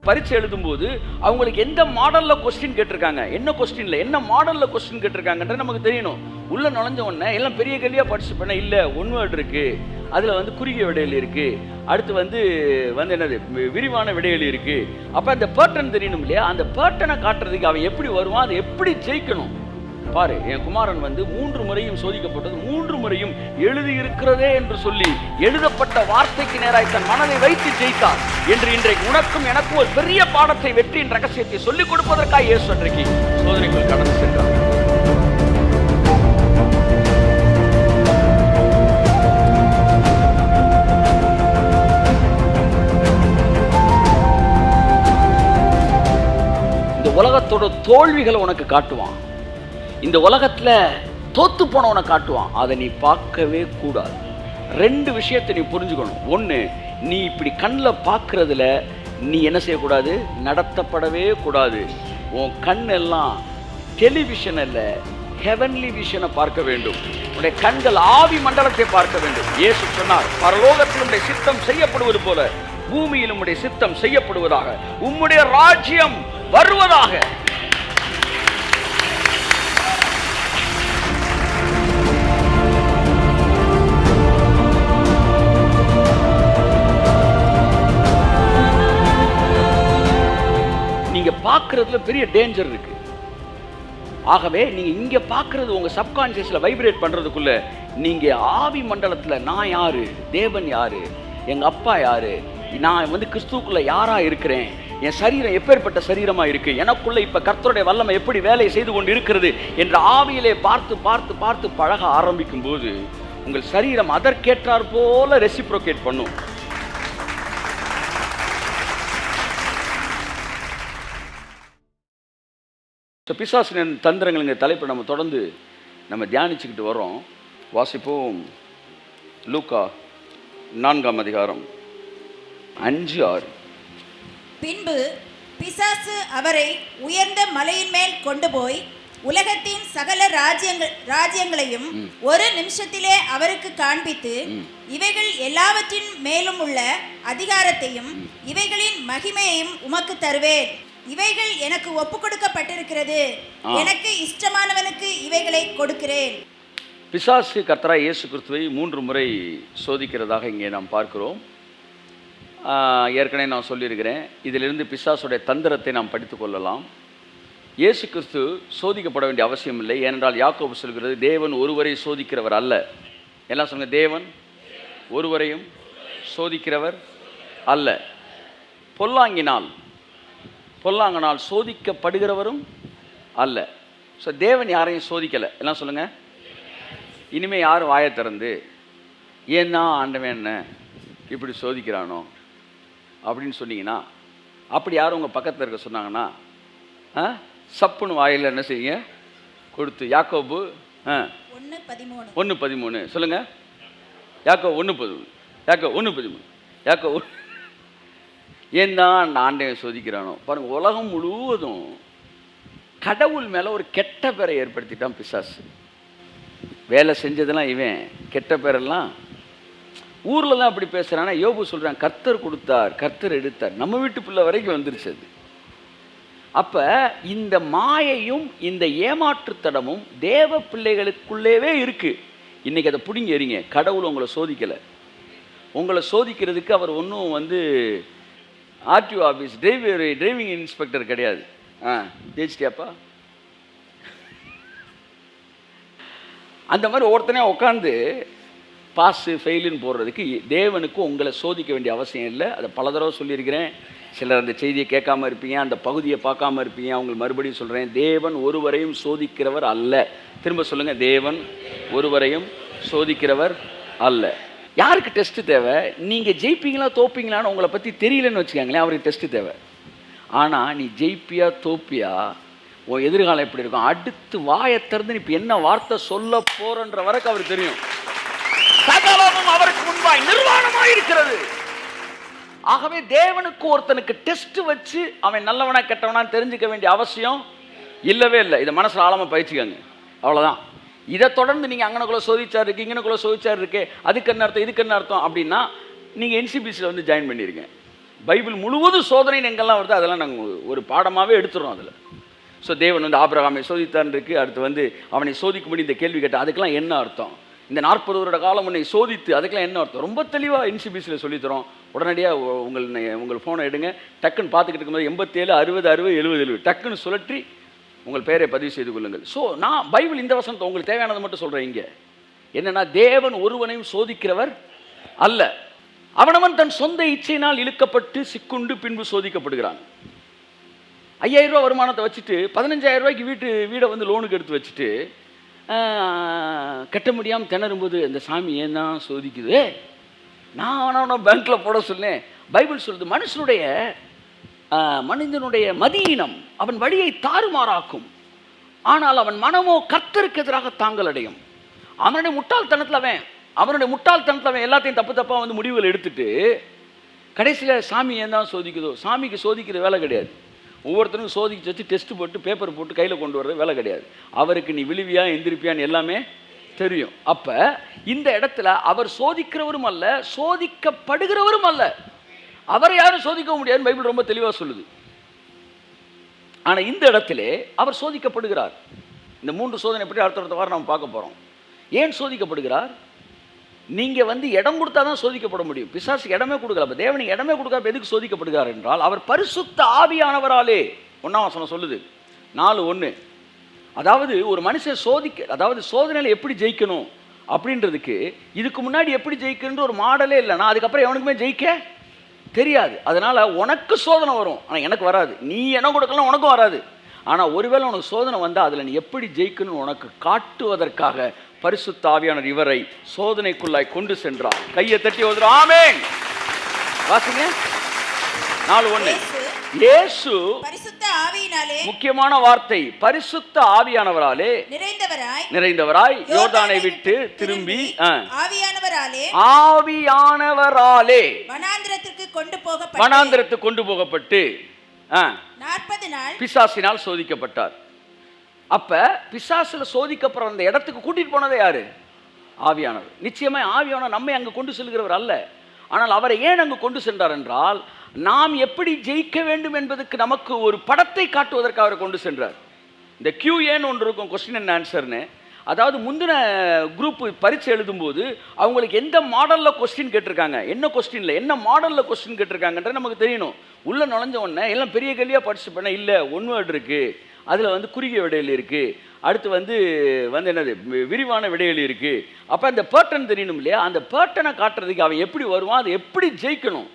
பரீட்சை எழுதும்போது அவங்களுக்கு எந்த மாடலில் கொஸ்டின் கேட்டிருக்காங்க, என்ன கொஸ்டினில் என்ன மாடலில் கொஸ்டின் கேட்டிருக்காங்கன்றது நமக்கு தெரியணும். உள்ளே நுழைஞ்ச உடனே எல்லாம் பெரிய கேள்வியாக படிச்சு பண்ண இல்லை, ஒன் வேர்டு இருக்குது, அதில் குறுகிய விடையல் இருக்குது, அடுத்து என்னது விரிவான விடையல் இருக்குது. அப்போ அந்த பேட்டர்ன் தெரியணும் இல்லையா? அந்த பேட்டர்னை காட்டுறதுக்கு அவன் எப்படி வருவான், அதை எப்படி ஜெயிக்கணும் பாரு. என் குமாரன் 3 முறையும் சோதிக்கப்பட்டது, 3 முறையும் எழுதியிருக்கிறதே என்று சொல்லி எழுதப்பட்ட வார்த்தைக்கு நேராய் தன் மனதை வைத்து ஜெயித்தார் என்று இன்றைக்கு உனக்கும் எனக்கும் ஒரு பெரிய பாடத்தை, வெற்றியின் ரகசியத்தை சொல்லிக் கொடுப்பதற்காக இயேசு அன்றைக்கு சோதனைக்குள் கடந்து சென்றார். இந்த உலகத்தோட தோல்விகளை உனக்கு காட்டுவான், இந்த உலகத்துல தோத்து போனவனை காட்டுவான். அதை நீ பார்க்கவே கூடாது. 2 விஷயத்தை நீ புரிஞ்சுக்கணும். ஒன்று, நீ இப்படி கண்ணில் பார்க்கறதுல நீ என்ன செய்யக்கூடாது, நடத்தப்படவே கூடாது. உன் கண்ணெல்லாம் டெலிவிஷன் அல்ல, ஹெவன்லி விஷனை பார்க்க வேண்டும். உன்னுடைய கண்கள் ஆவி மண்டலத்தை பார்க்க வேண்டும். இயேசு சொன்னார், பரலோகத்தில் உம்முடைய சித்தம் செய்யப்படுவது போல பூமியில் உம்முடைய சித்தம் செய்யப்படுவதாக, உம்முடைய ராஜ்யம் வருவதாக. நீங்க பார்க்கறதுல பெரிய டேஞ்சர் இருக்கு. ஆகவே நீங்க இங்க பார்க்கறது உங்க சப்கான்சியஸ்ல வைப்ரேட் பண்றதுக்குள்ள நீங்க ஆவி மண்டலத்துல நான் யாரு, தேவன் யாரு, எங்க அப்பா யாரு, நான் கிறிஸ்துவுக்குள்ள யாரா இருக்கிறேன், என் சரீரம் எப்பேற்பட்ட சரீரமா இருக்கு, எனக்குள்ள இப்ப கர்த்தருடைய வல்லமை எப்படி வேலை செய்து கொண்டு இருக்கிறது என்ற ஆவியிலே பார்த்து பார்த்து பார்த்து பழக ஆரம்பிக்கும் போது உங்கள் சரீரம் அதற்கேற்றார் போல ரெசிப்ரோகேட் பண்ணும். பிசாசின் தந்திரங்கள் தலைப்பை நம்ம தொடர்ந்து தியானிச்சுக்கிட்டு வரோம். வாசிப்போம். லூக்கா 4ஆம் அதிகாரம் 5-6. பின்பு பிசாசு அவரை உயர்ந்த மலையின் மேல் கொண்டு போய் உலகத்தின் சகல ராஜ்யங்களையும் ஒரு நிமிஷத்திலே அவருக்கு காண்பித்து, இவைகள் எல்லாவற்றின் மேலும் உள்ள அதிகாரத்தையும் இவைகளின் மகிமையையும் உமக்கு தருவேன், இவைகள் எனக்கு ஒப்பு கொடுக்கப்பட்டிருக்கிறது, எனக்கு இஷ்டமானவனுக்கு இவைகளை கொடுக்கிறேன். பிசாசு கர்த்தராகிய இயேசு கிறிஸ்துவை 3 முறை சோதிக்கிறதாக இங்கே நாம் பார்க்கிறோம். ஏற்கனவே நான் சொல்லியிருக்கிறேன், இதிலிருந்து பிசாசுடைய தந்திரத்தை நாம் படித்து கொள்ளலாம். இயேசு கிறிஸ்து சோதிக்கப்பட வேண்டிய அவசியம் இல்லை. ஏனென்றால் யாக்கோபு சொல்கிறது, தேவன் ஒருவரை சோதிக்கிறவர் அல்ல. எல்லாம் சொல்லுங்க, தேவன் ஒருவரையும் சோதிக்கிறவர் அல்ல. பொல்லாங்கனால் சோதிக்கப்படுகிறவரும் அல்ல. ஸோ தேவன் யாரையும் சோதிக்கலை. எல்லாம் சொல்லுங்கள். இனிமேல் யாரும் வாயை திறந்து ஏன்னா ஆண்டவன் என்ன இப்படி சோதிக்கிறானோ அப்படின்னு சொன்னீங்கன்னா, அப்படி யாரும் உங்கள் பக்கத்தில் இருக்க சொன்னாங்கன்னா சப்புன்னு வாயில் என்ன செய்யுங்க, கொடுத்து. யாக்கோபு 1:13 சொல்லுங்கள். யாக்கோபு 1:13 யாக்கோபு ஏன் தான் ஆண்டவன் சோதிக்கிறானோ பாருங்கள். உலகம் முழுவதும் கடவுள் மேலே ஒரு கெட்ட பேரை ஏற்படுத்திட்டான் பிசாசு. வேலை செஞ்சதெல்லாம் இவன், கெட்ட பேரெல்லாம் ஊரில் தான் அப்படி பேசுகிறானா. யோபு சொல்கிறான், கர்த்தர் கொடுத்தார், கர்த்தர் எடுத்தார், நம்ம வீட்டு பிள்ளை வரைக்கும் வந்துருச்சு அது. அப்போ இந்த மாயையும் இந்த ஏமாற்றுத்தனமும் தேவ பிள்ளைகளுக்குள்ளேவே இருக்குது. இன்றைக்கி அதை பிடிங்க எறிங்க. கடவுள் உங்களை சோதிக்கலை. உங்களை சோதிக்கிறதுக்கு அவர் ஒன்றும் ஆர்டிஓ ஆஃபீஸ் டிரைவிங் இன்ஸ்பெக்டர் கிடையாது. ஜெயிச்சிட்டியாப்பா அந்த மாதிரி ஒருத்தனே உட்காந்து பாஸு ஃபெயிலுன்னு போடுறதுக்கு தேவனுக்கு உங்களை சோதிக்க வேண்டிய அவசியம் இல்லை. அதை பல தடவை சொல்லியிருக்கிறேன். சிலர் அந்த செய்தியை கேட்காம இருப்பீங்க, அந்த பகுதியை பார்க்காம இருப்பீங்க. அவங்களுக்கு மறுபடியும் சொல்கிறேன், தேவன் ஒருவரையும் சோதிக்கிறவர் அல்ல. திரும்ப சொல்லுங்கள், தேவன் ஒருவரையும் சோதிக்கிறவர் அல்ல. யாருக்கு டெஸ்ட்டு தேவை? நீங்கள் ஜெயிப்பீங்களா தோப்பீங்களான்னு உங்களை பற்றி தெரியலன்னு வச்சுக்காங்களேன், அவருக்கு டெஸ்ட்டு தேவை. ஆனால் நீ ஜெயிப்பியா தோப்பியா, உன் எதிர்காலம் எப்படி இருக்கும், அடுத்து வாயை திறந்து இப்போ என்ன வார்த்தை சொல்ல போறன்ற வரைக்கும் அவருக்கு தெரியும். சகலமும் அவருக்கு முன்பாய் நிர்வாணமாய் இருக்கிறது. ஆகவே தேவனுக்கு ஒருத்தனுக்கு டெஸ்ட் வச்சு அவன் நல்லவனா கெட்டவனான்னு தெரிஞ்சுக்க வேண்டிய அவசியம் இல்லவே இல்லை. இதை மனசில் ஆழமாக பயிற்சிக்கங்க, அவ்வளோதான். இதை தொடர்ந்து நீங்கள் அங்கனக்குள்ளே சோதிச்சார் இருக்கு, இங்கனக்குள்ளே சோதிச்சார் இருக்கு, அதுக்கு என்ன அர்த்தம், இதுக்கு என்ன அர்த்தம் அப்படின்னா நீங்கள் என்சிபிசியில் ஜாயின் பண்ணிடுங்க. பைபிள் முழுவதும் சோதனை எங்கெல்லாம் வருது அதெல்லாம் நாங்கள் ஒரு பாடமாகவே எடுத்துடுறோம் அதில். ஸோ தேவன் வந்து ஆபிரகாமை சோதித்தான் இருக்கு. அடுத்து வந்து அவனை சோதிக்கும்படி இந்த கேள்வி கேட்டால் அதுக்கெல்லாம் என்ன அர்த்தம், இந்த 40 வருட காலம் உன்னை சோதித்து அதுக்கெல்லாம் என்ன அர்த்தம், ரொம்ப தெளிவாக NCBCயில் சொல்லித்தரோம். உடனடியாக உங்கள் ஃபோனை எடுங்க, டக்குன்னு பார்த்துக்கிட்டு இருக்கும்போது 87 60 60 70 70 டக்குன்னு சுழற்றி உங்கள் பெயரை பதிவு செய்து கொள்ளுங்கள். ஸோ நான் பைபிள் இந்த வசனத்தை உங்களுக்கு தேவையானதை மட்டும் சொல்கிறேன். இங்கே என்னென்னா, தேவன் ஒருவனையும் சோதிக்கிறவர் அல்ல, அவனவன் தன் சொந்த இச்சையினால் இழுக்கப்பட்டு சிக்குண்டு பின்பு சோதிக்கப்படுகிறான். 5000 ரூபா வருமானத்தை வச்சுட்டு 15,000 ரூபாய்க்கு வீடை வந்து லோனுக்கு எடுத்து வச்சுட்டு கட்ட முடியாமல் திணறும்போது அந்த சாமி ஏன் தான் சோதிக்குது, நான் அவனை பேங்க்கில் போட சொன்னேன். பைபிள் சொல்லுது, மனிதனுடைய மதியினம் அவன் வழியை தாறுமாறாக்கும், ஆனால் அவன் மனமோ கர்த்தருக்கு எதிராக தாங்கல் அடையும். அவனுடைய முட்டாள்தனத்தில் அவன் எல்லாத்தையும் தப்பாக வந்து முடிவுகள் எடுத்துட்டு கடைசியில் சாமி ஏன் தான் சோதிக்குதோ, சாமிக்கு சோதிக்கிற வேலை கிடையாது. ஒவ்வொருத்தரும் சோதிச்சு வச்சு டெஸ்ட் போட்டு பேப்பர் போட்டு கையில் கொண்டு வர்றது வேலை கிடையாது. அவருக்கு நீ விழுவியா எந்திரிப்பியான்னு எல்லாமே தெரியும். அப்போ இந்த இடத்துல அவர் சோதிக்கிறவரும் அல்ல, சோதிக்கப்படுகிறவரும் அல்ல. அவரை யாரும் சோதிக்க முடியாதுன்னு பைபிள் ரொம்ப தெளிவாக சொல்லுது. ஆனால் இந்த இடத்திலே அவர் சோதிக்கப்படுகிறார். இந்த 3 சோதனை பற்றி அடுத்த வாரம் நம்ம பார்க்க போகிறோம். ஏன் சோதிக்கப்படுகிறார்? நீங்கள் வந்து இடம் கொடுத்தா தான் சோதிக்கப்பட முடியும். பிசாசுக்கு இடமே கொடுக்கல. அப்போ தேவனுக்கு இடமே கொடுக்காம எதுக்கு சோதிக்கப்படுகிறார் என்றால், அவர் பரிசுத்த ஆவியானவராலே. 1ஆம் வசனம் சொல்லுது 4:1. அதாவது ஒரு மனுஷன் அதாவது சோதனையில் எப்படி ஜெயிக்கணும் அப்படின்றதுக்கு இதுக்கு முன்னாடி எப்படி ஜெயிக்கணுன்ற ஒரு மாடலே இல்லைனா அதுக்கப்புறம் எவனுக்குமே ஜெயிக்க தெரியாது. அதனால் உனக்கு சோதனை வரும், ஆனால் எனக்கு வராது. நீ இடம் கொடுக்கலாம், உனக்கும் வராது. ஆனால் ஒருவேளை உனக்கு சோதனை வந்தால் அதில் நீ எப்படி ஜெயிக்கணும்னு உனக்கு காட்டுவதற்காக பரிசுத்த ஆவியானவர் இவரை சோதனைக்குள்ளாய் கொண்டு சென்றார். கையை தட்டி ஓதுறோம், ஆமென். வாசிங்க 4:1. இயேசு பரிசுத்த ஆவியினாலே, முக்கியமான வார்த்தை, பரிசுத்த ஆவியானவராலே நிறைந்தவராய் யோர்தானை விட்டு திரும்பி ஆவியானவராலே வனாந்திரத்துக்கு கொண்டு போகப்பட்டு 40 நாள் பிசாசினால் சோதிக்கப்பட்டார். அப்ப பிசாசுல சோதிக்கப்படுற அந்த இடத்துக்கு கூட்டிட்டு போனதே யாரு? ஆவியானவர். நிச்சயமா ஆவியானவர் நம்மை அங்கு கொண்டு செல்கிறவர் அல்ல. ஆனால் அவரை ஏன் அங்கு கொண்டு சென்றார் என்றால், நாம் எப்படி ஜெயிக்க வேண்டும் என்பதற்கு நமக்கு ஒரு படத்தை காட்டுவதற்கு அவரை கொண்டு சென்றார். இந்த QAன்னு ஒன்று இருக்கும், கொஸ்டின் அண்ட் ஆன்சர்னு. அதாவது முந்தின குரூப் பரீட்சை எழுதும்போது அவங்களுக்கு எந்த மாடலில் கொஸ்டின் கேட்டிருக்காங்க, என்ன கொஸ்டினில் என்ன மாடலில் கொஸ்டின் கேட்டிருக்காங்கன்றது நமக்கு தெரியணும். உள்ளே நுழைஞ்ச உடனே எல்லாம் பெரிய கேள்வியாக படிச்சு பண்ண இல்லை, 1 வேர்டு இருக்குது, அதில் வந்து குறுகிய விடையெளி இருக்குது, அடுத்து வந்து என்னது விரிவான விடையெளி இருக்குது. அப்போ அந்த பேட்டர்ன் தெரியணும் இல்லையா? அந்த பேட்டர்னை காட்டுறதுக்கு அவன் எப்படி வருவான், அதை எப்படி ஜெயிக்கணும்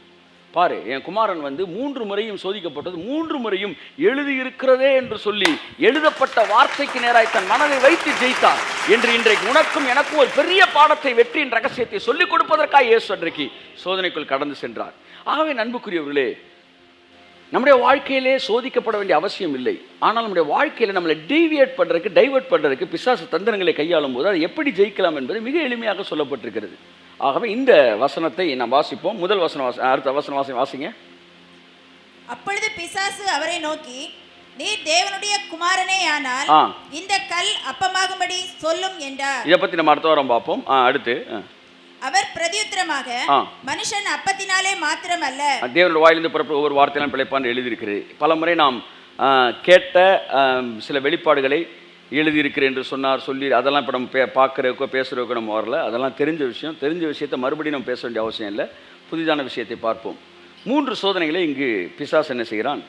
பாரு. என் குமாரன் வந்து 3 முறையும் சோதிக்கப்பட்டது, 3 முறையும் எழுதியிருக்கிறதே என்று சொல்லி எழுதப்பட்ட வார்த்தைக்கு நேராய் தன் மனதை வைத்து ஜெயித்தார் என்று இன்றைக்கு உனக்கும் எனக்கும் ஒரு பெரிய பாடத்தை, வெற்றியின் ரகசியத்தை சொல்லிக் கொடுப்பதற்காக இயேசு அன்றைக்கு சோதனைக்குள் கடந்து சென்றார். ஆகவே அன்புக்குரியவர்களே, நம்முடைய வாழ்க்கையிலே சோதிக்கப்பட வேண்டிய அவசியம் இல்லை. ஆனால் நம்முடைய வாழ்க்கையில் நம்மளை டைவர்ட் பண்ணுறதுக்கு பிசாசு தந்திரங்களை கையாளும் போது அதை எப்படி ஜெயிக்கலாம் என்பது மிக எளிமையாக சொல்லப்பட்டிருக்கிறது. ஆகவே இந்த வசனத்தை நாம் வாசிப்போம். முதல் வசனம் அடுத்த வசனம் வாசிங்க. அப்பொழுது பிசாசு அவரை நோக்கி, நீர் தேவனுடைய குமாரனே ஆனால் இந்த கல் அப்பமாகும்படி சொல்லும் என்றார். இதை பற்றி நம்ம அடுத்த வாரம் பார்ப்போம். அடுத்து அவர் பிரதியுத்தரமாக, மனுஷன் அப்பத்தினாலே மாத்திரமல்ல, தேவனுடைய வாயிலிருந்து புறப்படும் ஒவ்வொரு வார்த்தையிலும் பிழைப்பான் எழுதியிருக்கிறது. பல முறை நாம் கேட்ட சில வெளிப்பாடுகளை எழுதியிருக்கிறேன் என்று சொல்லி அதெல்லாம் இப்போ நம்ம பார்க்குறதுக்கோ பேசுகிறதுக்கோ நம்ம வரல. அதெல்லாம் தெரிஞ்ச விஷயத்தை மறுபடியும் நம்ம பேச வேண்டிய அவசியம் இல்லை. புதிதான விஷயத்தை பார்ப்போம். 3 சோதனைகளை இங்கு பிசாசு என்ன செய்கிறான்?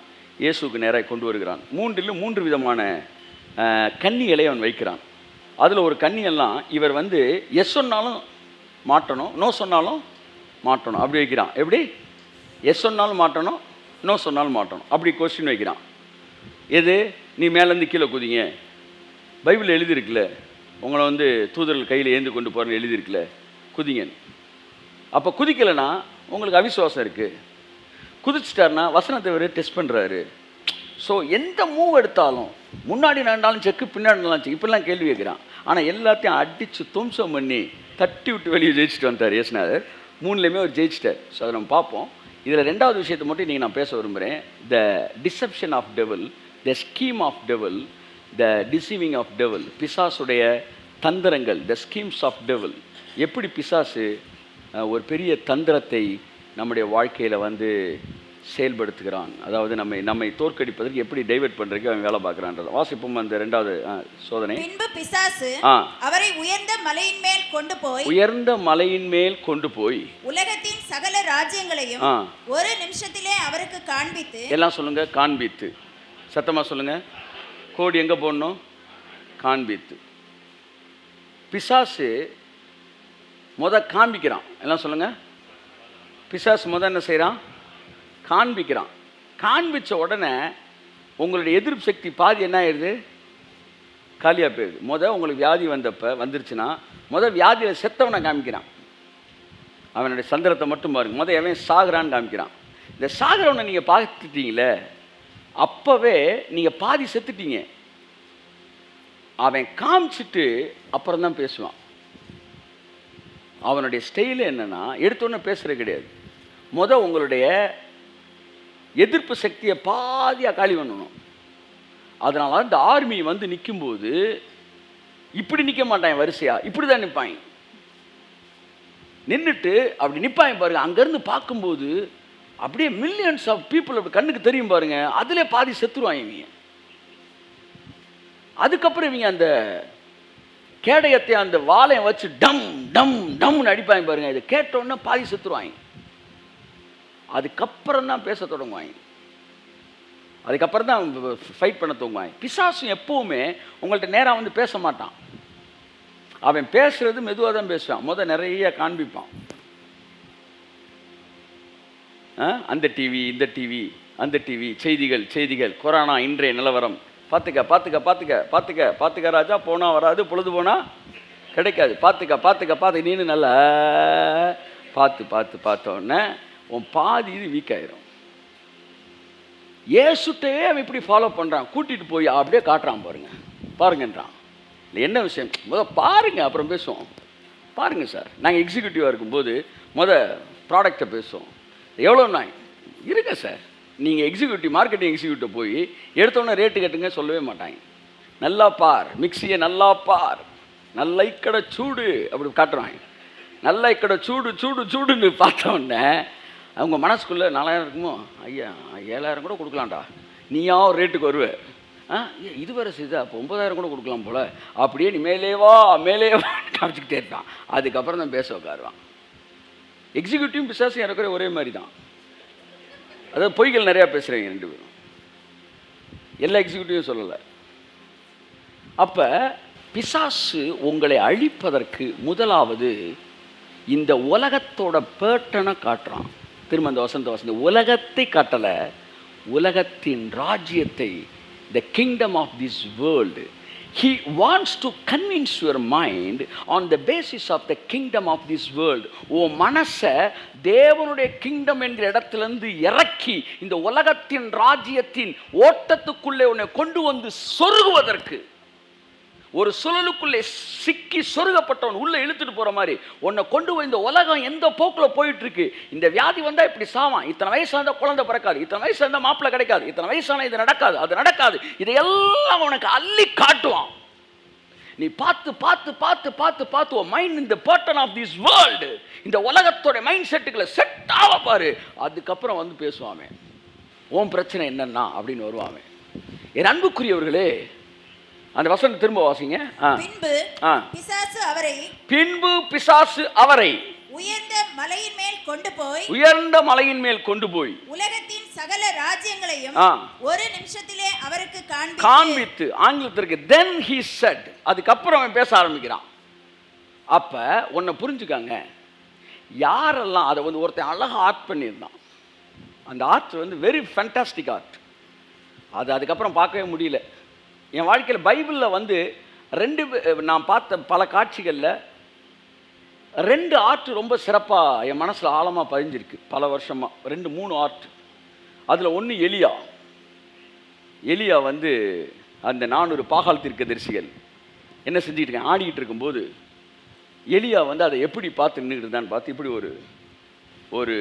இயேசுக்கு நேராக கொண்டு வருகிறான். 3லும் 3 விதமான கன்னிகளை அவன் வைக்கிறான். அதில் ஒரு கன்னியெல்லாம் இவர் வந்து எஸ் சொன்னாலும் மாட்டணும், நோ சொன்னாலும் மாட்டணும், அப்படி வைக்கிறான். எப்படி? எஸ் சொன்னாலும் மாட்டணும், நோ சொன்னாலும் மாட்டணும், அப்படி கொஸ்டின் வைக்கிறான். எது? நீ மேலேருந்து கீழே குதிங்க, பைபிளில் எழுதியிருக்குல்ல, உங்களை வந்து தூதர்கள் கையில் ஏந்து கொண்டு போகிறேன்னு எழுதியிருக்குல்ல, குதிங்க. அப்போ குதிக்கலைன்னா உங்களுக்கு அவிசுவாசம் இருக்குது. குதிச்சிட்டாருன்னா வசனத்தை வரை டெஸ்ட் பண்ணுறாரு. ஸோ எந்த மூவ் எடுத்தாலும் முன்னாடி நடந்தாலும் செக்கு, பின்னாடி நடந்தாலும் செக், இப்படிலாம் கேள்வி கேட்குறான். ஆனால் எல்லாத்தையும் அடித்து தும்சம் பண்ணி தட்டி விட்டு வெளியே ஜெயிச்சுட்டு வந்தார் இயேசுநாதர். 3லேயுமே அவர் ஜெயிச்சிட்டார். ஸோ அதை நம்ம பார்ப்போம். இதில் 2வது விஷயத்தை மட்டும் இன்றைக்கி நான் பேச விரும்புகிறேன். The deception of devil, the scheme of devil, the deceiving of devil. பிசாசுடைய தந்திரங்கள், த ஸ்கீம்ஸ் ஆஃப் டெவில். எப்படி பிசாசு ஒரு பெரிய தந்திரத்தை நம்முடைய வாழ்க்கையில் வந்து செயல்படுத்துகிறான். அதாவது நம்மை தோற்கடிப்பதற்கு எப்படி டைவர்ட் பண்றதுக்கு அவன் வேலை பார்க்கறான்றது. வாசிப்போம் அந்த 2வது சோதனை. பின்பு பிசாசு அவரை உயர்ந்த மலையின் மேல் கொண்டு போய் உலகத்தின் சகல ராஜ்யங்களையும் ஒரு நிமிஷத்திலே அவருக்கு காண்பித்து. எல்லாம் சொல்லுங்க, காண்பித்து. சத்தமா சொல்லுங்க. கோடி எங்க போடணும்? காண்பித்து. பிசாசு காண்பிக்கிறான். எல்லாம் சொல்லுங்க. பிசாசு என்ன செய்கிறான்? காண்பிக்கிறான். காண்பிச்ச உடனே உங்களுடைய எதிர்ப்பு சக்தி பாதி என்ன ஆயிடுது? காலியாக போயிடுது. உங்களுக்கு வியாதி வந்துருச்சுன்னா வியாதியில் செத்தவனை காமிக்கிறான். அவனுடைய சந்திரத்தை மட்டும் பாருங்க. எவன் சாகுறான்னு காமிக்கிறான். இந்த சாகுறவனை நீங்கள் பார்த்துட்டீங்களே, அப்போவே நீங்கள் பாதி செத்துட்டீங்க. அவன் காமிச்சிட்டு அப்புறம் தான் பேசுவான். அவனுடைய ஸ்டைலு என்னன்னா, எடுத்தோன்னே பேசுகிறது கிடையாது. உங்களுடைய எதிர்ப்பு சக்தியை பாதியாக காலி பண்ணணும். அதனால இந்த ஆர்மி நிற்கும்போது இப்படி நிற்க மாட்டான், வரிசையாக இப்படி தான் நிற்பாங்க. நின்றுட்டு அப்படி நிற்பாங்க பாருங்க. அங்கேருந்து பார்க்கும்போது அப்படியே மில்லியன்ஸ் ஆஃப் பீப்புள் அப்படி கண்ணுக்கு தெரியும் பாருங்க. அதிலே பாதி செத்துருவாங்க இவங்க. அதுக்கப்புறம் இவங்க அந்த கேடயத்தை அந்த வாளையை வச்சு டம் டம் டம்னு அடிப்பாங்க பாருங்க. இதை கேட்டோன்னே பாதி செத்துருவாங்க. அதுக்கப்புறம் தான் பேச தொடங்குவாங்க. அதுக்கப்புறம் தான் ஃபைட் பண்ண தொடங்குவாங்க. பிசாசு எப்பவுமே உங்கள்கிட்ட நேராக பேச மாட்டான். அவன் பேசுறது மெதுவாக தான் பேசுவான். நிறைய காண்பிப்பான். அந்த டிவி, இந்த டிவி, அந்த டிவி, செய்திகள், கொரோனா, இன்றைய நிலவரம், பார்த்துக்க ராஜா, போனால் வராது, பொழுது போனால் கிடைக்காது, பார்த்துக்க நீனு நல்லா பார்த்தோன்னே உன் பாதி இது வீக் ஆயிரும். ஏசுட்டே அவன் இப்படி ஃபாலோ பண்ணுறான். கூட்டிகிட்டு போய் அப்படியே காட்டுறான் பாருங்கன்றான். இல்லை என்ன விஷயம் பாருங்க, அப்புறம் பேசுவோம். பாருங்க சார், நாங்கள் எக்ஸிக்யூட்டிவாக இருக்கும்போது ப்ராடக்டை பேசுவோம். எவ்வளோ நாய் இருங்க சார். நீங்கள் எக்ஸிக்யூட்டிவ், மார்க்கெட்டிங் எக்ஸிக்யூட்டிவ் போய் எடுத்தோன்னே ரேட்டு கட்டுங்க சொல்லவே மாட்டாங்க. நல்லா பார், மிக்சியை நல்லா பார், நல்ல இக்கடை சூடு அப்படி காட்டுறாங்க. நல்லா இக்கடை சூடுன்னு பார்த்தோன்னே அவங்க மனசுக்குள்ளே 4000 இருக்குமோ, ஐயா 7000 கூட கொடுக்கலாம்டா, நீயா ஒரு ரேட்டுக்கு வருவே, இது வேறு செய்தா, அப்போ 9000 கூட கொடுக்கலாம் போல், அப்படியே நீ மேலே வா காமிச்சிக்கிட்டே இருப்பான். அதுக்கப்புறம் தான் பேச உட்காருவான். எக்ஸிக்யூட்டிவ் பிசாசும் இருக்கிற ஒரே மாதிரி தான். அதாவது பொய்கள் நிறையா பேசுகிறீங்க 2 பேரும். எல்லா எக்ஸிக்யூட்டிவும் சொல்லலை. அப்போ பிசாசு உங்களை அழிப்பதற்கு முதலாவது இந்த உலகத்தோட பேட்டனை காட்டுறான். திரும்ப அந்த வசந்த உலகத்தை காட்டலை, உலகத்தின் ராஜ்யத்தை, the kingdom of this world. He wants to convince your mind on the basis of the kingdom of this world. உன் மனசை தேவனுடைய கிங்டம் என்கிற இடத்திலிருந்து இறக்கி இந்த உலகத்தின் ராஜ்யத்தின் ஓட்டத்துக்குள்ளே உன்னை கொண்டு வந்து சொருகுவதற்கு, ஒரு சுழலுக்குள்ளே சிக்கி சொருகப்பட்டவன் உள்ளே இழுத்துட்டு போகிற மாதிரி உன்னை கொண்டு போய் இந்த உலகம் எந்த போக்கில் போயிட்டு இருக்கு, இந்த வியாதி வந்தால் இப்படி சாவான், இத்தனை வயசான குழந்தை பிறக்காது, இத்தனை வயசான மாப்பிள்ளை கிடைக்காது, இத்தனை வயசான இது நடக்காது, அது நடக்காது, இதையெல்லாம் உனக்கு அள்ளி காட்டுவான். நீ பார்த்து உன் மைண்ட் இந்த பேட்டர்ன் ஆஃப் திஸ் வேர்ல்டு, இந்த உலகத்தோட மைண்ட் செட்டுகளை செட் ஆக பாரு. அதுக்கப்புறம் வந்து பேசுவாமே, உன் பிரச்சனை என்னன்னா அப்படின்னு வருவாமே. என் அன்புக்குரியவர்களே, அந்த வசனம் திரும்ப வாசிங்க. பின்பு பிசாசு அவரை உயர்ந்த மலையின் மேல் கொண்டு போய் உலகத்தின் சகல ராஜ்யங்களையும் ஒரு நிமிஷத்திலே அவருக்கு காண்பித்து, ஆங்கிலத்திற்கு then he said, அதுக்கப்புறம் அவன் பேச ஆரம்பிக்கிறான். அப்ப ஒன்ன புரிஞ்சுக்காங்க, யாரெல்லாம் அதை ஒருத்தன் அழகா ஆர்ட் பண்ணியிருந்தான். அந்த ஆர்ட் வெரி ஃபேண்டாஸ்டிக் ஆர்ட். அது அதுக்கப்புறம் பார்க்கவே முடியல. என் வாழ்க்கையில் பைபிளில் நான் பார்த்த பல காட்சிகளில் 2 ஆர்ட் ரொம்ப சிறப்பாக என் மனசில் ஆழமாக பதிஞ்சிருக்கு. பல வருஷமாக 2-3 ஆர்ட். அதில் ஒன்று எலியா அந்த 400 பாகால் தீர்க்கதரிசிகள் என்ன செஞ்சுக்கிட்டு இருக்கேன், ஆடிக்கிட்டு இருக்கும்போது எலியா அதை எப்படி பார்த்து நின்றுக்கிட்டு இருந்தான்னு பார்த்து, இப்படி ஒரு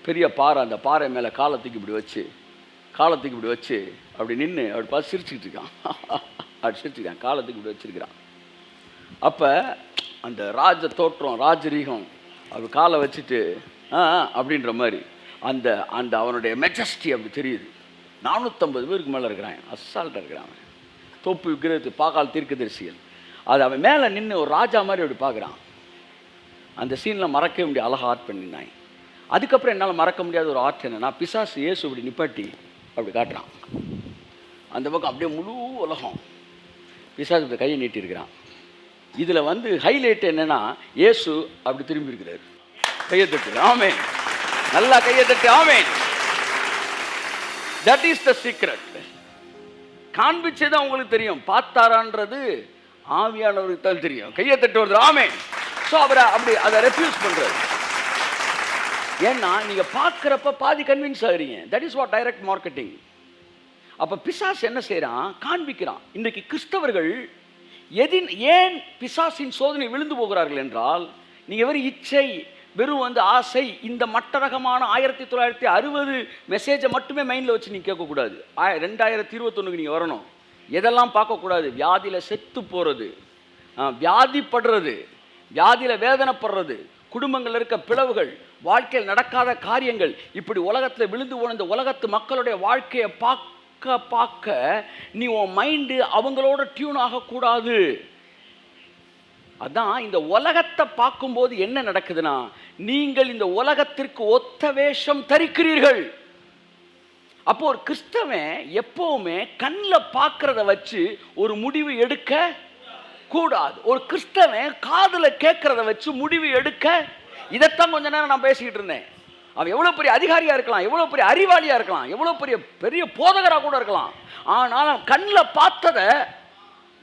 பெரிய பாறை, அந்த பாறை மேலே காலத்துக்கு இப்படி வச்சு அப்படி நின்று அப்படி பார்த்து சிரிச்சுக்கிட்டு இருக்கான். அப்படி சிரிச்சுருக்கான், காலத்துக்கு இப்படி வச்சிருக்கிறான். அப்போ அந்த ராஜ தோற்றம், ராஜரீகம், அப்படி காலை வச்சுட்டு அப்படின்ற மாதிரி அந்த அந்த அவனுடைய மெஜஸ்டி அப்படி தெரியுது. 450 பேருக்கு மேலே இருக்கிறான், அசால்ட்டாக இருக்கிறான். தோப்பு விற்கிறது பாகால் தீர்க்கதரிசிகள். அது அவன் மேலே நின்று ஒரு ராஜா மாதிரி அப்படி பார்க்குறான். அந்த சீனில் மறக்கவே முடியாது, அழகாக ஆர்ட் பண்ணினான். அதுக்கப்புறம் என்னால் மறக்க முடியாத ஒரு ஆர்ட் என்னன்னா, பிசாசு இயேசு இப்படி நிப்பாட்டி அப்படி காட்டுறான். அந்த பக்கம் அப்படியே முழு உலகம் பிசாசு இப்படி கையை நீட்டியிருக்கிறான். இதில் வந்து ஹைலைட் என்னென்னா, இயேசு அப்படி திரும்பி இருக்கிறார். கையை தட்டு ஆமென், நல்லா கையை தட்டு amen. That is the secret. காண்பிச்சது உங்களுக்கு தெரியும், பார்த்தாரான்றது ஆவியானவருக்கு தான் தெரியும். கையை தட்டு வருது ஆமென். ஸோ அவரை அப்படி அதை ரெஃப்யூஸ் பண்ணுறாரு. ஏன்னா நீங்கள் பார்க்குறப்ப பாதி கன்வின்ஸ் ஆகிறீங்க. That is what direct marketing. அப்போ பிசாஸ் என்ன செய்கிறான், காண்பிக்கிறான். இன்றைக்கு கிறிஸ்தவர்கள் ஏன் பிசாசின் சோதனை விழுந்து போகிறார்கள் என்றால், நீங்கள் வெறும் இச்சை, வெறும் வந்து ஆசை, இந்த மட்ட ரகமான 1960 மெசேஜை மட்டுமே மைண்டில் வச்சு நீங்கள் கேட்கக்கூடாது. 2021க்கு நீங்கள் வரணும். எதெல்லாம் பார்க்கக்கூடாது, வியாதியில் செத்து போகிறது, வியாதிப்படுறது, வியாதியில் வேதனைப்படுறது, குடும்பங்கள் இருக்க பிளவுகள், வாழ்க்கையில் நடக்காத காரியங்கள், இப்படி உலகத்தில் விழுந்து போன இந்த உலகத்து மக்களுடைய வாழ்க்கையை பார்க்க நீ உன் மைண்டு அவங்களோட டியூன் ஆகக்கூடாது. அதான் இந்த உலகத்தை பார்க்கும்போது என்ன நடக்குதுன்னா, நீங்கள் இந்த உலகத்திற்கு ஒத்த வேஷம் தரிக்கிறீர்கள். அப்போ ஒரு கிறிஸ்தவன் எப்பவுமே கண்ணில் பார்க்கறத வச்சு ஒரு முடிவு எடுக்க கூடாது. ஒரு கிறிஸ்தவன் காதில் கேட்கறத வச்சு முடிவு எடுக்க. இதைத்தான் கொஞ்ச நேரம் நான் பேசிக்கிட்டு இருந்தேன். அவன் எவ்வளோ பெரிய அதிகாரியாக இருக்கலாம், எவ்வளோ பெரிய அறிவாளியாக இருக்கலாம், எவ்வளோ பெரிய போதகராக கூட இருக்கலாம். ஆனால் அவன் கண்ணில் பார்த்ததை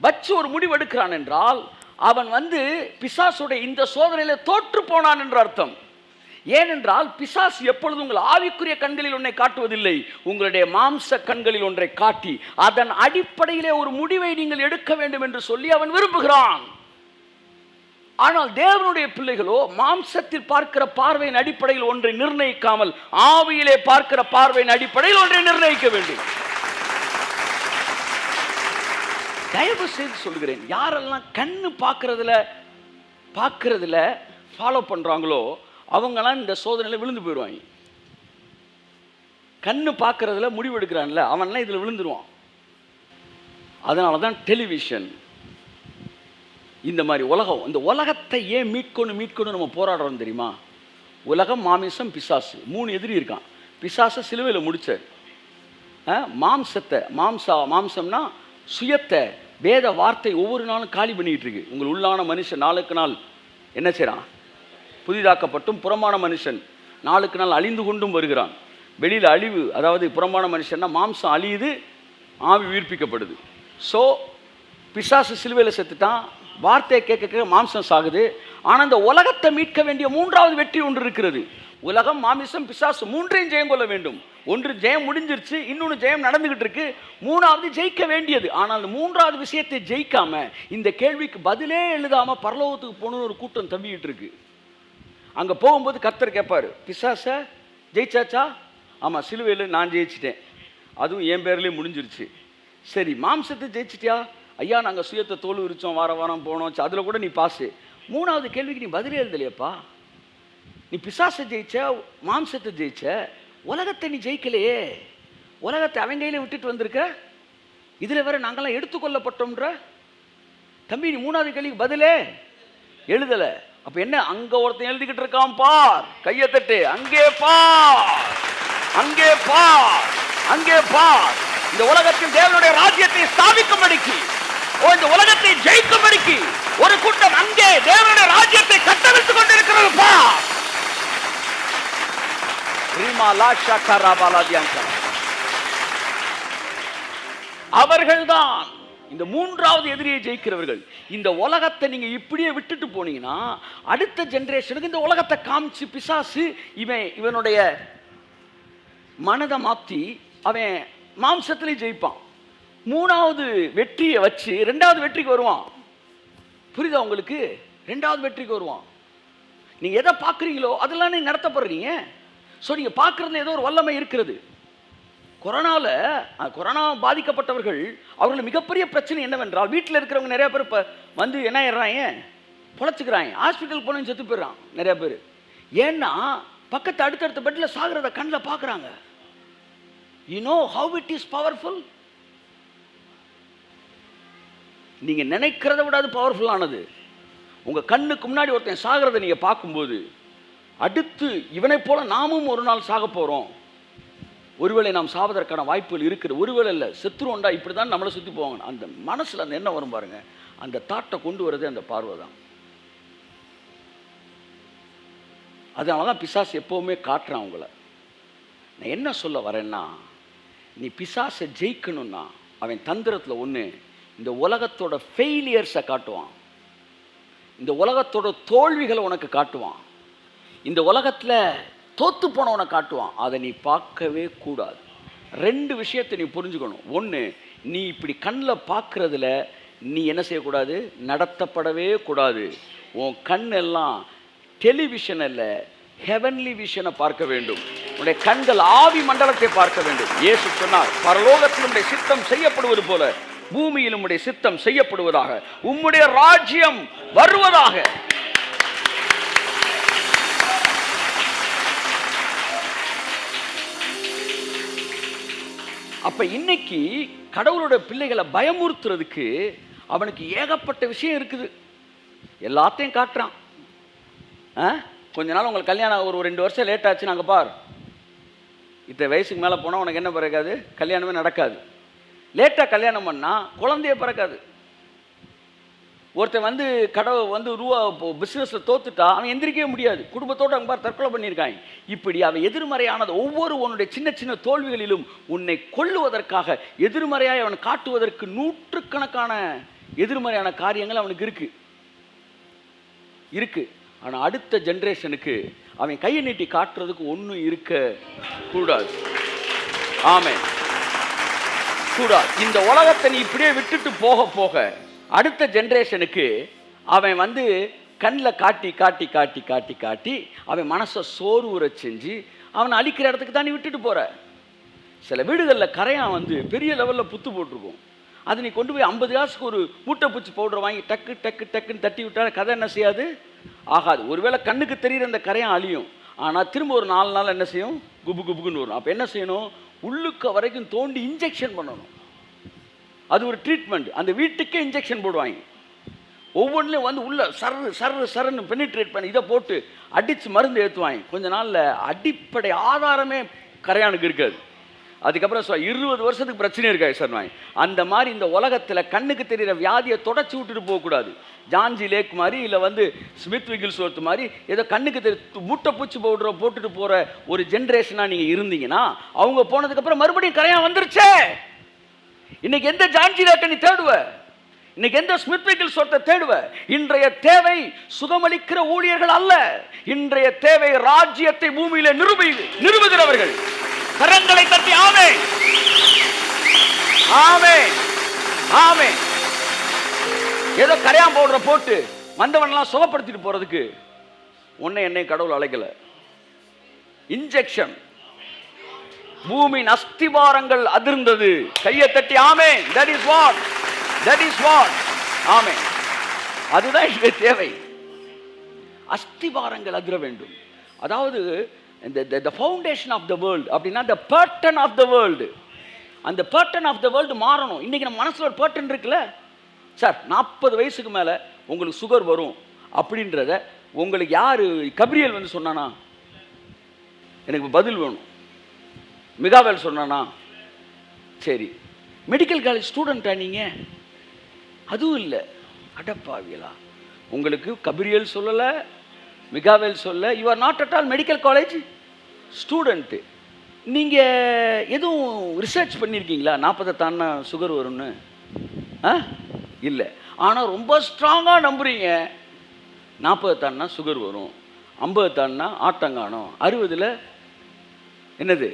வச்சு ஒரு முடிவு எடுக்கிறான் என்றால், அவன் வந்து பிசாசுடைய இந்த சோதனையில் தோற்று போனான் என்று அர்த்தம். ஏனென்றால் பிசாசு எப்பொழுதும் உங்கள் ஆவிக்குரிய கண்களில் ஒன்றை காட்டுவதில்லை, உங்களுடைய மாம்ச கண்களில் ஒன்றை காட்டி அதன் அடிப்படையிலே ஒரு முடிவை நீங்கள் எடுக்க வேண்டும் என்று சொல்லி அவன் விரும்புகிறான். ஆனால் தேவனுடைய பிள்ளைகளோ மாம்சத்தில் பார்க்கிற பார்வையின் அடிப்படையில் ஒன்றை நிர்ணயிக்காமல் ஆவியிலே பார்க்கிற பார்வையின் அடிப்படையில் ஒன்றை நிர்ணயிக்க வேண்டும். தயவு செய்து சொல்கிறேன், யாரெல்லாம் கண்ணு பார்க்கறதுல ஃபாலோ பண்றாங்களோ அவங்கெல்லாம் இந்த சோதனையில் விழுந்து போயிடுவாங்க. கண்ணு பார்க்கறதுல முடிவு எடுக்கிறான்ல, அவன்லாம் இதில் விழுந்துருவான். அதனால தான் டெலிவிஷன், இந்த மாதிரி உலகம், இந்த உலகத்தை ஏன் மீட்கணும் நம்ம போராடுறோம் தெரியுமா? உலகம், மாமிசம், பிசாசு, 3 எதிரி இருக்கான். பிசாசை சிலுவையில் முடிச்சார். மாம்சம்னா சுயத்தை, வேத வார்த்தை ஒவ்வொரு நாளும் காலி பண்ணிக்கிட்டு இருக்கு. உங்கள் உள்ளான மனுஷன் நாளுக்கு நாள் என்ன செய்கிறான், புதிதாக்கப்பட்டும் புறமான மனுஷன் நாளுக்கு நாள் அழிந்து கொண்டும் வருகிறான். வெளியில் அழிவு, அதாவது புறமான மனுஷன்னா மாம்சம் அழியுது, ஆவி உயிர்ப்பிக்கப்படுது. ஸோ பிசாசு சிலுவையில் செத்துட்டான், வார்த்தையை கேட்க மாம்சம் சாகுது. ஆனால் இந்த உலகத்தை மீட்க வேண்டிய 3வது வெற்றி ஒன்று இருக்கிறது. உலகம், மாமிசம், பிசாசு 3ஐயும் ஜெயம் கொள்ள வேண்டும். ஒன்று ஜெயம் முடிஞ்சிருச்சு, இன்னொன்று ஜெயம் நடந்துகிட்டு இருக்கு, 3வது ஜெயிக்க வேண்டியது. ஆனால் 3வது விஷயத்தை ஜெயிக்காம, இந்த கேள்விக்கு பதிலே எழுதாம பரலோகத்துக்கு போகணும்னு ஒரு கூட்டம் தம்பிக்கிட்டு இருக்கு. அங்கே போகும்போது கர்த்தர் கேட்பார், பிசாசை ஜெயிச்சாச்சா? ஆமாம், சிலுவையில் நான் ஜெயிச்சிட்டேன், அதுவும் என் பேர்லேயே முடிஞ்சிருச்சு. சரி, மாம்சத்தை ஜெயிச்சிட்டியா? ஐயா, நாங்கள் சுயத்தை தோல் உரிச்சோம், வாரம் போனோம், அதில் கூட நீ பாஸு. 3வது கேள்விக்கு நீ பதிலே எழுதலையப்பா. நீ பிசாசை ஜெயிச்ச, மாம்சத்தை ஜெயிச்ச, உலகத்தை நீ ஜெயிக்கலையே. உலகத்தை அவன் கையில் விட்டுட்டு வந்திருக்க. இதில் வேற நாங்கள்லாம் எடுத்துக்கொள்ளப்பட்டோம்ன்ற. தம்பி, நீ 3வது கேள்விக்கு பதிலே எழுதலை. அப்போ என்ன, அங்கே ஒருத்தன் எழுதிக்கிட்டு இருக்கான் பார், கையை தட்டு, அங்கே பார், அங்கே பார், அங்கே பார். இந்த உலகத்தில் தேவனுடைய ராஜ்யத்தை ஸ்தாபிக்கும்படிக்கு, இந்த உலகத்தை ஜெயிக்கும்படிக்கு ஒரு கூட்டம் அங்கே தேவனுடைய ராஜ்யத்தை கட்டமைத்துக் கொண்டிருக்கிறது பார். அவர்கள்தான் இந்த 3வது எதிரியை ஜெயிக்கிறவர்கள். இந்த உலகத்தை நீங்க இப்படியே விட்டுட்டு போனீங்கன்னா, அடுத்த ஜெனரேஷனுக்கு இந்த உலகத்தை காமிச்சு பிசாசு இவனுடைய மனதை மாற்றி அவன் மாம்சத்திலே ஜெயிப்பான். 3வது வெற்றியை வச்சு 2வது வெற்றிக்கு வருவான். புரியுதா உங்களுக்கு? 2வது வெற்றிக்கு வருவான். நீங்க எதை பார்க்குறீங்களோ அதெல்லாம் நீங்க நடத்தப்படுறீங்க. ஸோ நீங்கள் பார்க்குறதுல ஏதோ ஒரு வல்லமை இருக்கிறது. கொரோனா பாதிக்கப்பட்டவர்கள், அவர்கள் மிகப்பெரிய பிரச்சனை என்னவென்றால், வீட்டில் இருக்கிறவங்க நிறைய பேர் இப்போ வந்து என்ன ஆயிடுறாங்க, பொழைச்சிக்கிறாங்க. ஹாஸ்பிட்டல் போனவங்க செத்து போயிடுறான் நிறைய பேர். ஏன்னா பக்கத்து அடுத்தடுத்த பெட்டில் சாகிறத கண்ணில் பார்க்குறாங்க. You know how it is powerful. நீங்கள் நினைக்கிறத விட அது பவர்ஃபுல்லானது. உங்கள் கண்ணுக்கு முன்னாடி ஒருத்தன் சாகிறத நீங்கள் பார்க்கும்போது, அடுத்து இவனை போல நாமும் ஒரு நாள் சாக போகிறோம், ஒருவேளை நாம் சாவதற்கான வாய்ப்புகள் இருக்குது, ஒருவேளை இல்லை செத்துருவோண்டா, இப்படி தான் நம்மளை சுற்றி போவாங்க, அந்த மனசில் அந்த எண்ணம் வரும் பாருங்கள். அந்த தாட்டை கொண்டு வரதே அந்த பார்வை தான். அதனால தான் பிசாசு எப்போவுமே காட்டுறான் உங்களை. நான் என்ன சொல்ல வரேன்னா, நீ பிசாசை ஜெயிக்கணும்னா அவன் தந்திரத்தில் ஒன்று, இந்த உலகத்தோட ஃபெயிலியர்ஸை காட்டுவான், இந்த உலகத்தோட தோல்விகளை உனக்கு காட்டுவான், இந்த உலகத்தில் தோத்து போனவனை காட்டுவான். அதை நீ பார்க்கவே கூடாது. 2 விஷயத்தை நீ புரிஞ்சுக்கணும். ஒன்று, நீ இப்படி கண்ணில் பார்க்குறதுல நீ என்ன செய்யக்கூடாது, நடத்தப்படவே கூடாது. உன் கண்ணெல்லாம் டெலிவிஷன் அல்ல, ஹெவன்லி விஷனை பார்க்க வேண்டும். உன்னுடைய கண்கள் ஆவி மண்டலத்தை பார்க்க வேண்டும். இயேசு சொன்னார், பரலோகத்தில் உம்முடைய சித்தம் செய்யப்படுவது போல பூமியில் உம்முடைய சித்தம் செய்யப்படுவதாக, உம்முடைய ராஜ்யம் வருவதாக. அப்ப இன்னைக்கு கடவுளோட பிள்ளைகளை பயமுறுத்துறதுக்கு அவனுக்கு ஏகப்பட்ட விஷயம் இருக்குது. எல்லாத்தையும் காட்டுறான். கொஞ்ச நாள் உங்களுக்கு கல்யாணம் ஒரு 2 வருஷம் லேட் ஆச்சு, நாங்கள் பார் இத்தனை வயசுக்கு மேலே போனால் உனக்கு என்ன பிறக்காது, கல்யாணமே நடக்காது. லேட்டாக கல்யாணம் பண்ணால் குழந்தைய பிறக்காது. ஒருத்தன் வந்து கடவுள் ரூபா பிஸ்னஸில் தோத்துட்டா அவன் எந்திரிக்கவே முடியாது, குடும்பத்தோடு அவங்க பார் தற்கொலை பண்ணியிருக்காங்க. இப்படி அவன் எதிர்மறையானது ஒவ்வொரு உன்னுடைய சின்ன சின்ன தோல்விகளிலும் உன்னை கொல்லுவதற்காக, எதிர்மறையாய் அவன் காட்டுவதற்கு நூற்றுக்கணக்கான எதிர்மறையான காரியங்கள் அவனுக்கு இருக்கு. ஆனால் அடுத்த ஜென்ரேஷனுக்கு அவன் கையை நீட்டி காட்டுறதுக்கு ஒன்றும் இருக்க கூடாது. ஆமென், கூடாது. இந்த உலகத்தை நீ இப்படியே விட்டுட்டு போக போக அடுத்த ஜென்ரேஷனுக்கு அவன் கண்ணில் காட்டி காட்டி காட்டி காட்டி காட்டி அவன் மனசை சோர்வுற செஞ்சு அவனை அழிக்கிற இடத்துக்கு தான் நீ விட்டுட்டு போகிற. சில வீடுகளில் கரையான் பெரிய லெவலில் புத்து போட்டிருக்கும். அது நீ கொண்டு போய் 50 காசுக்கு ஒரு மூட்டை பூச்சி பவுடர் வாங்கி டக்கு டக்கு டக்குன்னு தட்டி விட்டால் கதை என்ன செய்யாது, ஆகாது. ஒருவேளை கண்ணுக்கு தெரிகிற அந்த கரையான் அழியும், ஆனால் திரும்ப ஒரு 4 நாள் என்ன செய்யும், குபு குபுக்குன்னு வரும். அப்போ என்ன செய்யணும், உள்ளுக்க வரைக்கும் தோண்டி இன்ஜெக்ஷன் பண்ணணும். அது ஒரு ட்ரீட்மெண்ட். அந்த வீட்டுக்கே இன்ஜெக்ஷன் போடுவாங்க. ஒவ்வொன்றிலையும் உள்ள சர்ரு சர்ரு சருன்னு பெனிட்ரேட் பண்ணி இதை போட்டு அடித்து மருந்து ஏற்றுவாங்க. கொஞ்ச நாளில் அடிப்படை ஆதாரமே கரையானுக்கு இருக்காது. அதுக்கப்புறம் 20 வருஷத்துக்கு பிரச்சனை இருக்காது சார் வாங்க. அந்த மாதிரி இந்த உலகத்தில் கண்ணுக்கு தெரிகிற வியாதியை தொடச்சி விட்டுட்டு போகக்கூடாது. ஜான்ஜி லேக் மாதிரி இல்லை ஸ்மித் விகில்ஸ்வொர்த் மாதிரி ஏதோ கண்ணுக்கு மூட்டை பூச்சி பவுடரை போட்டுட்டு போகிற ஒரு ஜென்ரேஷனாக நீங்கள் இருந்தீங்கன்னா அவங்க போனதுக்கப்புறம் மறுபடியும் கரையான் வந்துருச்சே. இன்னைக்கு எந்த ஜான்ஜி லேக்கை நீ தேடுவ, இன்னைக்கு எந்த ஸ்மித் விகில்ஸ்வொர்த்தை தேடுவ? இன்றைய தேவை சுகமளிக்கிற ஊழியர்கள் அல்ல, இன்றைய தேவை ராஜ்யத்தை பூமியில நிறுவுகிறவர்கள். கரங்களை தட்டி ஆமென் ஆமென் ஆமென். ஏதோ கரையான் பவுடரை போட்டு வந்தவனெல்லாம் சுகப்படுத்திட்டு போறதுக்கு உன்னை என்னை கடவுள் அழைக்கல. இன்ஜெக்ஷன். பூமியின் அஸ்திவாரங்கள் அதிர்ந்தது. கையை தட்டி ஆமென். தட் இஸ் வாட் ஆமென். அதுதான் இங்கே தேவை. அஸ்திவாரங்கள் அதிர வேண்டும். அதாவது the foundation of the world அப்படின்னா the pattern of the world, அந்த pattern of the world மாறணும். இன்னைக்கு நம்ம மனசுல ஒரு pattern இருக்குல்ல சார், 40 வயசுக்கு மேல உங்களுக்கு சுகர் வரும் அப்படின்றத உங்களுக்கு யாரு கபிரியல் சொன்னானா? எனக்கு பதில் வேணும். மிகாவேல் சொன்னானா? சரி, மெடிக்கல் காலேஜ் ஸ்டூடெண்ட்டா நீங்க? அதுவும் இல்லை. அடப்பாவியலா, உங்களுக்கு கபிரியல் சொல்லலை, மிகாவேல் சொல்ல, you are not at all medical college student. நீங்கள் எதுவும் ரிசர்ச் பண்ணியிருக்கீங்களா 40 தாண்டா சுகர் வரும்னு? இல்லை. ஆனால் ரொம்ப ஸ்ட்ராங்காக நம்புறீங்க 40 தாண்டா சுகர் வரும், 50 தாண்டா ஆட்டங்கானம், 60ல் என்னது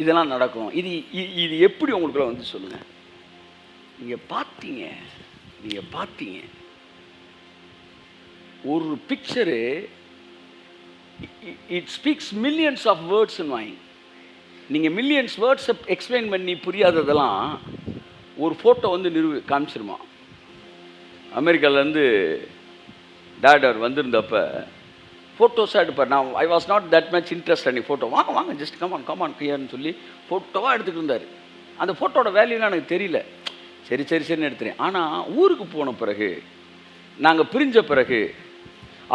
இதெல்லாம் நடக்கும். இது எப்படி உங்களுக்குள்ள சொல்லுங்கள். நீங்கள் பார்த்தீங்க ஒரு picture, it speaks millions of வேர்ட்ஸ்ன்னு வாங்கி நீங்கள் மில்லியன்ஸ் வேர்ட்ஸை எக்ஸ்பிளைன் பண்ணி புரியாததெல்லாம் ஒரு ஃபோட்டோ காமிச்சிருமா. அமெரிக்காவிலேருந்து டேடர் வந்திருந்தப்ப ஃபோட்டோஸாக எடுப்பார். நான் I was not that much interest அன்றைக்கி ஃபோட்டோ. வாங்க வாங்க ஜஸ்ட் கமான் கமான் கியர்னு சொல்லி ஃபோட்டோவாக எடுத்துகிட்டு இருந்தார். அந்த ஃபோட்டோட வேல்யூலாம் எனக்கு தெரியல. சரி சரி சரின்னு எடுத்துகிறேன். ஆனால் ஊருக்கு போன பிறகு, நாங்கள் பிரிஞ்ச பிறகு,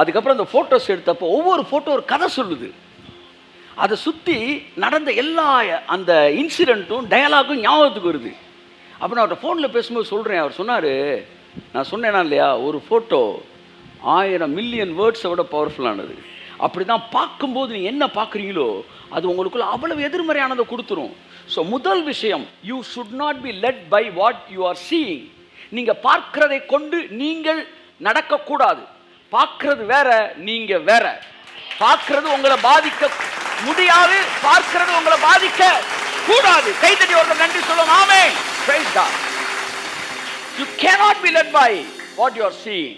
அதுக்கப்புறம் அந்த ஃபோட்டோஸ் எடுத்தப்போ ஒவ்வொரு ஃபோட்டோ ஒரு கதை சொல்லுது. அதை சுற்றி நடந்த எல்லா அந்த இன்சிடெண்ட்டும் டயலாகும் ஞாபகத்துக்கு வருது. அப்போ நான் அவர்கிட்ட ஃபோனில் பேசும்போது சொல்கிறேன். அவர் சொன்னார், நான் சொன்னேன்னா இல்லையா, ஒரு ஃபோட்டோ 1000 மில்லியன் வேர்ட்ஸை விட பவர்ஃபுல்லானது. அப்படி தான் பார்க்கும்போது நீங்கள் என்ன பார்க்குறீங்களோ அது உங்களுக்குள்ள அவ்வளவு எதிர்மறையானதை கொடுத்துரும். ஸோ முதல் விஷயம், you should not be led by what you are seeing. நீங்கள் பார்க்கிறதை கொண்டு நீங்கள் நடக்கக்கூடாது. பார்க்கறது வேற, நீங்கள் வேற. பார்க்கறது உங்களை பாதிக்க முடியாது, பார்க்கிறது உங்களை பாதிக்க கூடாது. கைத்தடி ஒருத்தர் நன்றி சொல்லுங்க. ஆமென். Praise God. You cannot be led by what you are seeing.